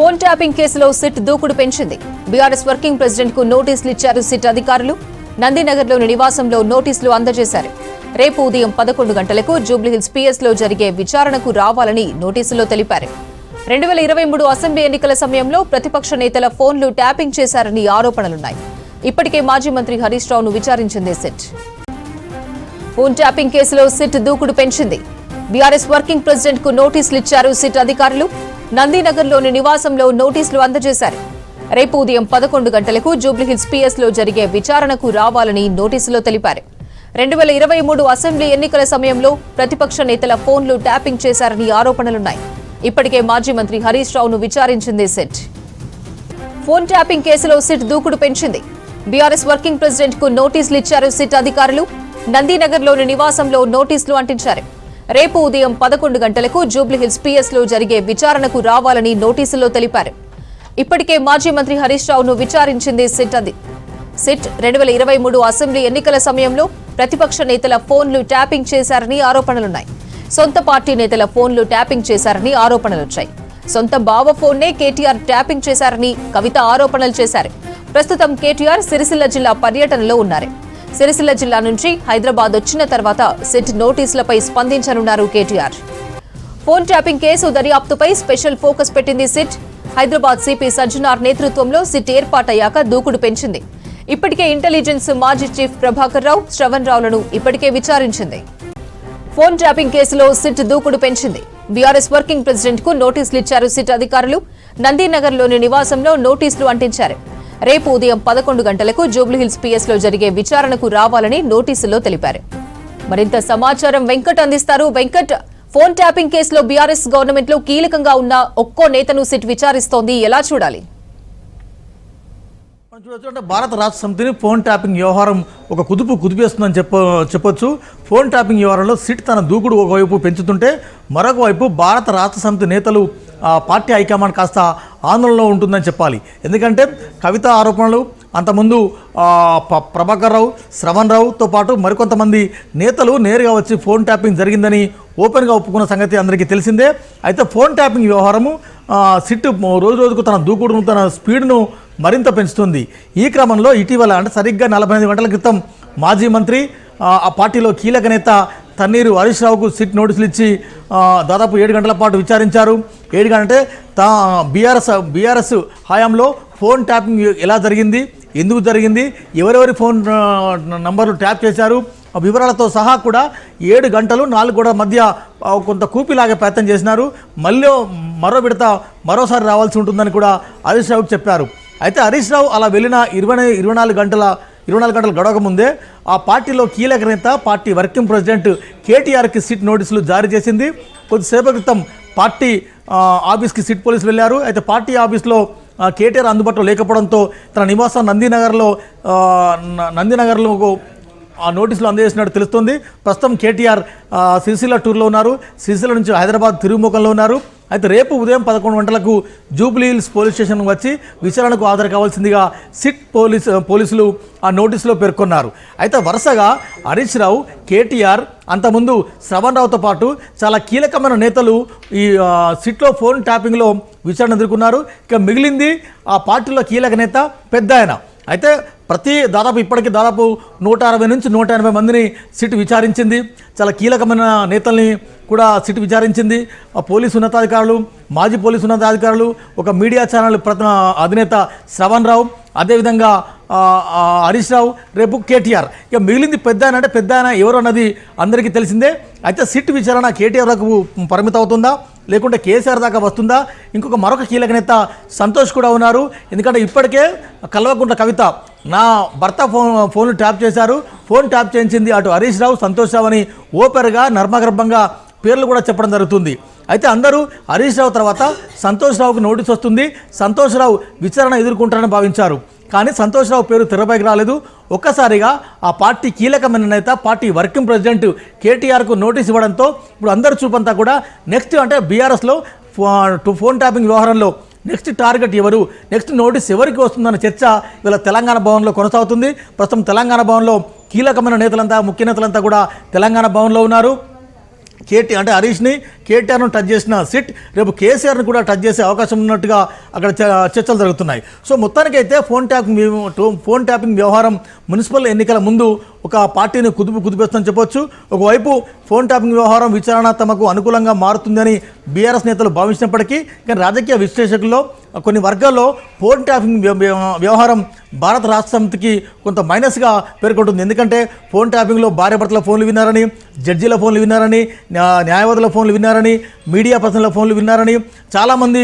Phone tapping కేసులో SIT దూకుడు పెంచింది. బీఆర్ఎస్ వర్కింగ్ ప్రెసిడెంట్ కు నోటీసులు ఇచ్చారు సిట్ అధికారులు. నందినగర్లోని నివాసంలో నోటీసులు అందజేశారు. రేపు ఉదయం 11 గంటలకు జూబ్లీహిల్స్ పీఎస్లో జరిగే విచారణకు రావాలని నోటీసులో తెలిపారు. 2023 అసెంబ్లీ ఎన్నికల సమయంలో ప్రతిపక్ష నేతల ఫోన్లు ట్యాపింగ్ చేశారని ఆరోపణలున్నాయి. ఇప్పటికే మాజీ మంత్రి హరీష్ రావును విచారించింది సిట్. ఫోన్ ట్యాపింగ్ కేసులో సిట్ దూకుడు పెంచింది. బీఆర్ఎస్ వర్కింగ్ ప్రెసిడెంట్ కు నోటీసులు ఇచ్చారు సిట్ అధికారులు. నందినగర్లోని నివాసంలో నోటీసులు అందజేశారు. రేపు ఉదయం 11 గంటలకు జూబ్లీహిల్స్ పీఎస్లో జరిగే విచారణకు రావాలని నోటీసులో తెలిపారు. 2023 అసెంబ్లీ ఎన్నికల సమయంలో ప్రతిపక్ష నేతల ఫోన్లు ట్యాపింగ్ చేశారని ఆరోపణలున్నాయి. ఇప్పటికే మాజీ మంత్రి హరీష్ రావును విచారించింది సిట్. ఫోన్ ట్యాపింగ్ కేసులో సిట్ దూకుడు పెంచింది. బీఆర్ఎస్ వర్కింగ్ ప్రెసిడెంట్ కు నోటీసులు ఇచ్చారు సిట్ అధికారులు. నందినగర్లోని నివాసంలో నోటీసులు అంటించారు. రేపు ఉదయం 11 గంటలకు జూబ్లీహిల్స్ పీఎస్లో జరిగే విచారణకు రావాలని నోటీసులో తెలిపారు. ఇప్పటికే మాజీ మంత్రి హరీష్ రావును విచారించింది సిట్ 2023 అసెంబ్లీ ఎన్నికల సమయంలో ప్రతిపక్ష నేతల ఫోన్లు ట్యాపింగ్ చేశారని ఆరోపణలున్నాయి. సొంత పార్టీ నేతల ఫోన్లు ట్యాపింగ్ చేశారని ఆరోపణలొచ్చాయి. సొంత బావ ఫోన్నే కేటీఆర్ ట్యాపింగ్ చేశారని కవిత ఆరోపణలు చేశారు. ప్రస్తుతం కేటీఆర్ సిరిసిల్ల జిల్లా పర్యటనలో ఉన్నారు. సిరిసిల్ల జిల్లా నుంచి హైదరాబాద్ వచ్చిన తర్వాత సిట్ నోటీసులపై స్పందించనున్నారు కేటీఆర్. ఫోన్ ట్యాపింగ్ కేసు దర్యాప్తుపై స్పెషల్ ఫోకస్ పెట్టింది సిట్. హైదరాబాద్ సిపి సజ్జనార్ నేతృత్వంలో సిట్ ఏర్పాటయ్యాక దూకుడు పెంచింది. ఇప్పటికే ఇంటెలిజెన్స్ మాజీ చీఫ్ ప్రభాకర్ రావు, శ్రవణ్ రావులను ఇప్పటికే విచారించింది. ఫోన్ ట్యాపింగ్ కేసులో సిట్ దూకుడు పెంచింది. బీఆర్ఎస్ వర్కింగ్ ప్రెసిడెంట్ కు నోటీసులు ఇచ్చారు సిట్ అధికారులు. నందినగర్లోని నివాసంలో నోటీసులు అంటించారు. రేపు ఉదయం 11 గంటలకు జూబ్లీహిల్స్ పీఎస్లో జరిగే విచారణకు రావాలని నోటీసులో తెలిపారు. మరింత సమాచారం వెంకట్ అందిస్తారు. వెంకట్, ఫోన్ ట్యాపింగ్ కేసులో బీఆర్ఎస్ గవర్నమెంట్ లో కీలకంగా ఉన్న ఒక్కో నేతను సిట్ విచారిస్తోంది, ఎలా చూడాలి? భారత రాష్ట్ర సమితిని ఫోన్ ట్యాపింగ్ వ్యవహారం ఒక కుదిపేస్తుందని చెప్పొచ్చు. ఫోన్ ట్యాపింగ్ వ్యవహారంలో సిట్ తన దూకుడు ఒకవైపు పెంచుతుంటే మరొక వైపు భారత రాష్ట్ర సమితి నేతలు పార్టీ హైకమాండ్ కాస్త ఆందోళనలో ఉంటుందని చెప్పాలి. ఎందుకంటే కవిత ఆరోపణలు, అంతకుముందు ప్రభాకర్ రావు, శ్రవణ్ రావుతో పాటు మరికొంతమంది నేతలు నేరుగా వచ్చి ఫోన్ ట్యాపింగ్ జరిగిందని ఓపెన్గా ఒప్పుకున్న సంగతి అందరికీ తెలిసిందే. అయితే ఫోన్ ట్యాపింగ్ వ్యవహారము సిట్ రోజు రోజుకు తన దూకుడును, తన స్పీడ్ను మరింత పెంచుతుంది. ఈ క్రమంలో ఇటీవల అంటే సరిగ్గా 45 గంటల క్రితం మాజీ మంత్రి, ఆ పార్టీలో కీలక నేత తన్నీరు హరీష్ రావుకు సిట్ నోటీసులు ఇచ్చి దాదాపు 7 గంటల పాటు విచారించారు. 7 గంటలంటే బీఆర్ఎస్ హయాంలో ఫోన్ ట్యాపింగ్ ఎలా జరిగింది, ఎందుకు జరిగింది, ఎవరెవరి ఫోన్ నంబర్లు ట్యాప్ చేశారు, వివరాలతో సహా కూడా 7 గంటలు 4 గోడల మధ్య కొంత కూపిలాగే ప్రయత్నం చేసినారు. మరో విడత మరోసారి రావాల్సి ఉంటుందని కూడా హరీష్ రావుకి చెప్పారు. అయితే హరీష్ రావు అలా వెళ్ళిన 24 గంటల గడవక ముందే ఆ పార్టీలో కీలక నేత, పార్టీ వర్కింగ్ ప్రెసిడెంట్ కేటీఆర్కి సిట్ నోటీసులు జారీ చేసింది. కొద్దిసేపటి క్రితం పార్టీ ఆఫీస్కి సిట్ పోలీసులు వెళ్ళారు. అయితే పార్టీ ఆఫీస్లో కేటీఆర్ అందుబాటులో లేకపోవడంతో తన నివాసం నందినగర్లో ఆ నోటీసులు అందజేసినట్టు తెలుస్తుంది. ప్రస్తుతం కేటీఆర్ సిరిసిల్ల టూర్లో ఉన్నారు. సిరిసిల్ల నుంచి హైదరాబాద్ తిరుగుముఖంలో ఉన్నారు. అయితే రేపు ఉదయం 11 గంటలకు జూబ్లీహిల్స్ పోలీస్ స్టేషన్ వచ్చి విచారణకు హాజరు కావాల్సిందిగా సిట్ పోలీసులు ఆ నోటీసులో పేర్కొన్నారు. అయితే వరుసగా హరీష్ రావు, కేటీఆర్, అంతకుముందు శ్రవణ్ రావుతో పాటు చాలా కీలకమైన నేతలు ఈ సిట్లో ఫోన్ ట్యాపింగ్లో విచారణ ఎదుర్కొన్నారు. ఇక మిగిలింది ఆ పార్టీలో కీలక నేత పెద్ద ఆయన. అయితే ఇప్పటికీ దాదాపు 160 నుంచి 180 మందిని సిట్ విచారించింది. చాలా కీలకమైన నేతల్ని కూడా సిట్ విచారించింది. పోలీసు ఉన్నతాధికారులు, మాజీ పోలీసు ఉన్నతాధికారులు, ఒక మీడియా ఛానల్ అధినేత శ్రవణ్ రావు, అదేవిధంగా హరీష్ రావు, రేపు కేటీఆర్. ఇక మిగిలింది పెద్ద ఆయన ఎవరు అన్నది అందరికీ తెలిసిందే. అయితే సిట్ విచారణ కేటీఆర్ వరకు పరిమితం అవుతుందా, లేకుంటే కేసీఆర్ దాకా వస్తుందా? మరొక కీలక నేత సంతోష్ కూడా ఉన్నారు. ఎందుకంటే ఇప్పటికే కల్వకుంట్ల కవిత నా భర్త ఫోన్లు ట్యాప్ చేశారు, ఫోన్ ట్యాప్ చేయించింది అటు హరీష్ రావు, సంతోష్ రావు అని ఓపెన్గా నర్మగర్భంగా పేర్లు కూడా చెప్పడం జరుగుతుంది. అయితే అందరూ హరీష్ రావు తర్వాత సంతోష్ రావుకి నోటీస్ వస్తుంది, సంతోష్ రావు విచారణ ఎదుర్కొంటారని భావించారు. కానీ సంతోష్ రావు పేరు తెరపైకి రాలేదు. ఒక్కసారిగా ఆ పార్టీ కీలకమైన నేత, పార్టీ వర్కింగ్ ప్రెసిడెంట్ కేటీఆర్కు నోటీస్ ఇవ్వడంతో ఇప్పుడు అందరి చూపంతా కూడా నెక్స్ట్ అంటే బీఆర్ఎస్లో ఫోన్ ట్యాపింగ్ వ్యవహారంలో నెక్స్ట్ టార్గెట్ ఎవరు, నెక్స్ట్ నోటీస్ ఎవరికి వస్తుందన్న చర్చ ఇవాళ తెలంగాణ భవన్లో కొనసాగుతుంది. ప్రస్తుతం తెలంగాణ భవన్లో కీలకమైన నేతలంతా, ముఖ్య నేతలంతా కూడా తెలంగాణ భవన్లో ఉన్నారు. అంటే హరీష్ని కేటీఆర్ను టచ్ చేసిన సిట్ రేపు కేసీఆర్ని కూడా టచ్ చేసే అవకాశం ఉన్నట్టుగా అక్కడ చర్చలు జరుగుతున్నాయి. సో మొత్తానికైతే ఫోన్ ట్యాపింగ్ వ్యవహారం మున్సిపల్ ఎన్నికల ముందు ఒక పార్టీని కుదిపేస్తుందని చెప్పొచ్చు. ఒకవైపు ఫోన్ ట్యాపింగ్ వ్యవహారం విచారణ తమకు అనుకూలంగా మారుతుందని బీఆర్ఎస్ నేతలు భావించినప్పటికీ కానీ రాజకీయ విశ్లేషకుల్లో కొన్ని వర్గాల్లో ఫోన్ ట్యాపింగ్ వ్యవహారం భారత రాష్ట్ర సమితికి కొంత మైనస్గా పేర్కొంటుంది. ఎందుకంటే ఫోన్ ట్యాపింగ్లో భార్యాభర్తల ఫోన్లు విన్నారని, జడ్జీల ఫోన్లు విన్నారని, న్యాయవాదుల ఫోన్లు విన్నారని, మీడియా పర్సన్ల ఫోన్లు విన్నారని, చాలామంది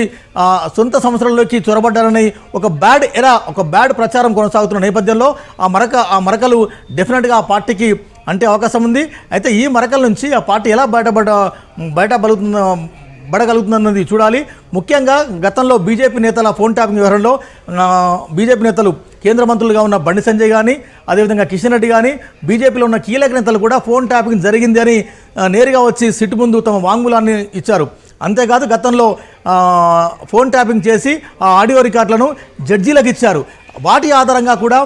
సొంత సంవత్సరాల్లోకి చొరబడ్డారని ఒక బ్యాడ్ ప్రచారం కొనసాగుతున్న నేపథ్యంలో ఆ మరకలు డెఫినెట్గా ఆ పార్టీకి అంటే అవకాశం ఉంది. అయితే ఈ మరకల నుంచి ఆ పార్టీ ఎలా బయటగలుగుతుందన్నది చూడాలి. ముఖ్యంగా గతంలో బీజేపీ నేతల ఫోన్ ట్యాపింగ్ వ్యవహారంలో బీజేపీ నేతలు కేంద్ర మంత్రులుగా ఉన్న బండి సంజయ్ కానీ, అదేవిధంగా కిషన్ రెడ్డి కానీ, బీజేపీలో ఉన్న కీలక నేతలు కూడా ఫోన్ ట్యాపింగ్ జరిగింది అని నేరుగా వచ్చి సిట్ ముందు తమ వాంగ్మూలాన్ని ఇచ్చారు. అంతేకాదు గతంలో ఫోన్ ట్యాపింగ్ చేసి ఆ ఆడియో రికార్డులను జడ్జీలకు ఇచ్చారు. వాటి ఆధారంగా కూడా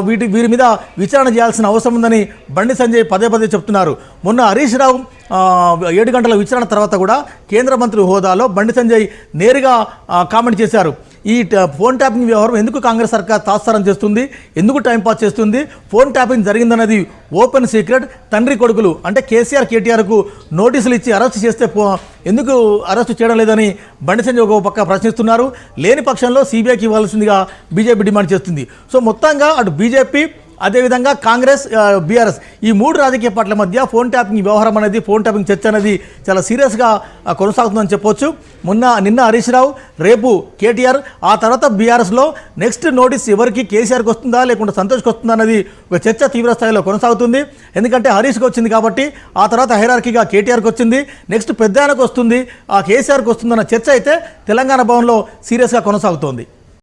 వీరి మీద విచారణ చేయాల్సిన అవసరం ఉందని బండి సంజయ్ పదే చెప్తున్నారు. మొన్న హరీష్ రావు 7 గంటల విచారణ తర్వాత కూడా కేంద్ర మంత్రి హోదాలో బండి సంజయ్ నేరుగా కామెంట్ చేశారు. ఈ ఫోన్ ట్యాపింగ్ వ్యవహారం ఎందుకు కాంగ్రెస్ సర్కార్ తాత్సారం చేస్తుంది, ఎందుకు టైంపాస్ చేస్తుంది, ఫోన్ ట్యాపింగ్ జరిగిందన్నది ఓపెన్ సీక్రెట్. తండ్రి కొడుకులు అంటే కేసీఆర్ కేటీఆర్కు నోటీసులు ఇచ్చి అరెస్ట్ చేస్తే ఎందుకు అరెస్ట్ చేయడం లేదని బండి సంజయ్ ఒక పక్క ప్రశ్నిస్తున్నారు. లేని పక్షంలో సిబిఐకి ఇవ్వాల్సిందిగా బీజేపీ డిమాండ్ చేస్తుంది. సో మొత్తంగా అటు బీజేపీ అదేవిధంగా కాంగ్రెస్, బీఆర్ఎస్ ఈ 3 రాజకీయ పార్టీల మధ్య ఫోన్ ట్యాపింగ్ వ్యవహారం అనేది, ఫోన్ ట్యాపింగ్ చర్చ అనేది చాలా సీరియస్గా కొనసాగుతుందని చెప్పొచ్చు. నిన్న హరీష్ రావు, రేపు కేటీఆర్, ఆ తర్వాత బీఆర్ఎస్లో నెక్స్ట్ నోటీస్ ఎవరికి, కేసీఆర్కి వస్తుందా లేకుంటే సంతోష్కి వస్తుందా అన్నది ఒక చర్చ తీవ్ర స్థాయిలో కొనసాగుతుంది. ఎందుకంటే హరీష్కి వచ్చింది కాబట్టి ఆ తర్వాత హైరార్కీగా కేటీఆర్కి వచ్చింది, నెక్స్ట్ పెద్దాయనకు వస్తుంది, ఆ కేసీఆర్కి వస్తుందన్న చర్చ అయితే తెలంగాణ భవన్లో సీరియస్గా కొనసాగుతోంది.